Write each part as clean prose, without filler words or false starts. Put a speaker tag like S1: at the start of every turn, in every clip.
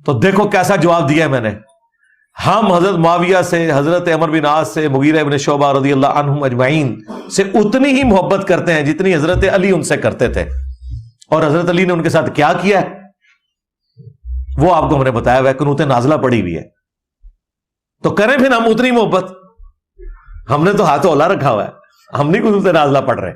S1: تو دیکھو کیسا جواب دیا ہے میں نے. ہم حضرت معاویہ سے، حضرت عمر بن عاص سے، مغیرہ ابن شعبہ رضی اللہ عنہم اجمعین سے اتنی ہی محبت کرتے ہیں جتنی حضرت علی ان سے کرتے تھے. اور حضرت علی نے ان کے ساتھ کیا کیا ہے وہ آپ کو ہم نے بتایا ہوا ہے، قنوت نازلہ پڑی ہوئی ہے. تو کریں پھر ہم اتنی محبت. ہم نے تو ہاتھ اولا رکھا ہوا ہے، ہم نہیں قنوت نازلہ پڑھ رہے.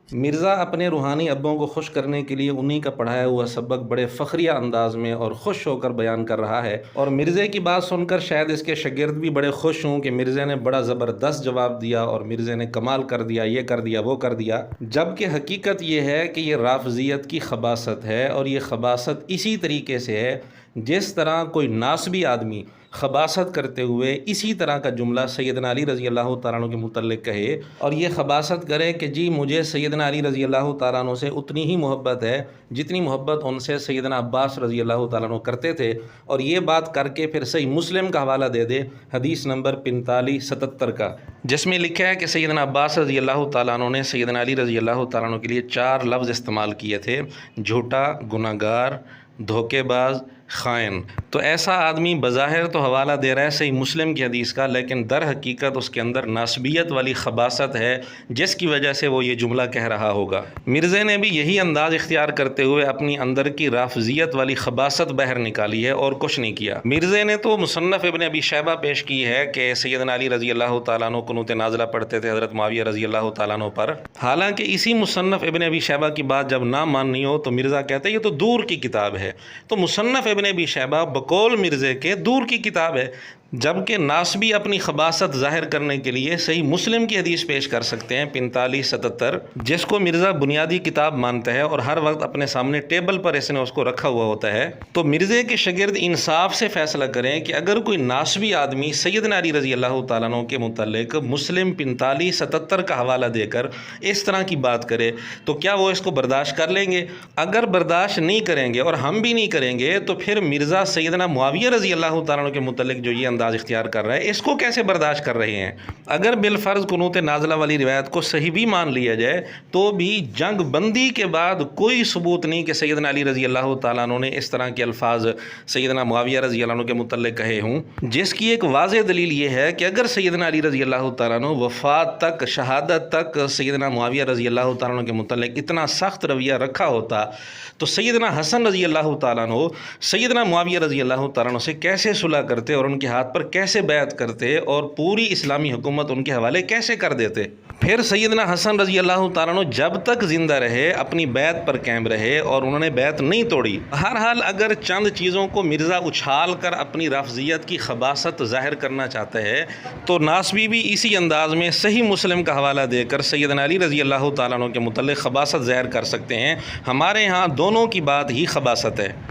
S2: مرزا اپنے روحانی ابوں کو خوش کرنے کے لیے انہی کا پڑھایا ہوا سبق بڑے فخریہ انداز میں اور خوش ہو کر بیان کر رہا ہے، اور مرزے کی بات سن کر شاید اس کے شاگرد بھی بڑے خوش ہوں کہ مرزے نے بڑا زبردست جواب دیا اور مرزے نے کمال کر دیا، یہ کر دیا وہ کر دیا. جبکہ حقیقت یہ ہے کہ یہ رافضیت کی خباثت ہے، اور یہ خباثت اسی طریقے سے ہے جس طرح کوئی ناسبی آدمی خباثت کرتے ہوئے اسی طرح کا جملہ سیدنا علی رضی اللہ تعالیٰ عنہ کے متعلق کہے، اور یہ خباثت کرے کہ جی مجھے سیدنا علی رضی اللہ تعالیٰ عنہ سے اتنی ہی محبت ہے جتنی محبت ان سے سیدنا عباس رضی اللہ تعالیٰ عنہ کرتے تھے. اور یہ بات کر کے پھر صحیح مسلم کا حوالہ دے دے حدیث نمبر 4577 کا، جس میں لکھا ہے کہ سیدنا عباس رضی اللہ تعالیٰ عنہ نے سیدنا علی رضی اللہ تعالیٰ عنہ کے لیے 4 لفظ استعمال کیے تھے: جھوٹا، گناہگار، دھوکے باز، خائن. تو ایسا آدمی بظاہر تو حوالہ دے رہا ہے صحیح مسلم کی حدیث کا، لیکن در حقیقت اس کے اندر ناسبیت والی خباثت ہے جس کی وجہ سے وہ یہ جملہ کہہ رہا ہوگا. مرزے نے بھی یہی انداز اختیار کرتے ہوئے اپنی اندر کی رافضیت والی خباثت باہر نکالی ہے اور کچھ نہیں کیا. مرزے نے تو مصنف ابن ابی شیبہ پیش کی ہے کہ سیدنا علی رضی اللہ تعالیٰ عنہ قنوت نازلہ پڑھتے تھے حضرت معاویہ رضی اللہ تعالیٰ عنہ پر. حالانکہ اسی مصنف ابن ابی شیبہ کی بات جب نہ ماننی ہو تو مرزا کہتے ہیں یہ تو دور کی کتاب ہے. تو مصنف ابن ابی شیبہ بقول مرزے کے دور کی کتاب ہے، جبکہ ناسبی اپنی خباثت ظاہر کرنے کے لیے صحیح مسلم کی حدیث پیش کر سکتے ہیں 4577، جس کو مرزا بنیادی کتاب مانتا ہے اور ہر وقت اپنے سامنے ٹیبل پر اس نے اس کو رکھا ہوا ہوتا ہے. تو مرزے کے شاگرد انصاف سے فیصلہ کریں کہ اگر کوئی ناسبی آدمی سیدنا علی رضی اللہ تعالیٰ عنہ کے متعلق مسلم 4577 کا حوالہ دے کر اس طرح کی بات کرے تو کیا وہ اس کو برداشت کر لیں گے؟ اگر برداشت نہیں کریں گے اور ہم بھی نہیں کریں گے تو پھر مرزا سیدنا معاویہ رضی اللہ تعالیٰ عنہ کے متعلق جو یہ انداز اختیار کر رہا ہے اس کو کیسے برداشت کر رہے ہیں؟ اگر بالفرض قنوت نازلہ والی روایت کو صحیح بھی مان لیا جائے تو بھی جنگ بندی کے بعد کوئی ثبوت نہیں کہ سیدنا علی رضی اللہ تعالیٰ عنہ نے اس طرح کے الفاظ سیدنا معاویہ رضی اللہ عنہ کے متعلق کہے ہوں، جس کی ایک واضح دلیل یہ ہے کہ اگر سیدنا علی رضی اللہ تعالیٰ عنہ وفات تک، شہادت تک سیدنا معاویہ رضی اللہ تعالیٰ عنہ کے متعلق اتنا سخت رویہ رکھا ہوتا تو سیدنا حسن رضی اللہ تعالیٰ عنہ سیدنا معاویہ رضی اللہ تعالیٰ عنہ سے کیسے صلح کرتے اور ان کے ہاتھ پر کیسے بیعت کرتے اور پوری اسلامی حکومت ان کے حوالے کیسے کر دیتے؟ پھر سیدنا حسن رضی اللہ تعالیٰ عنہ جب تک زندہ رہے اپنی بیعت پر قائم رہے اور انہوں نے بیعت نہیں توڑی. بہرحال اگر چند چیزوں کو مرزا اچھال کر اپنی رافضیت کی خباثت ظاہر کرنا چاہتا ہے تو ناسبی بھی اسی انداز میں صحیح مسلم کا حوالہ دے کر سیدنا علی رضی اللہ تعالیٰ عنہ کے متعلق خباثت ظاہر کر سکتے ہیں. ہمارے ہاں دونوں کی بات ہی خباثت ہے.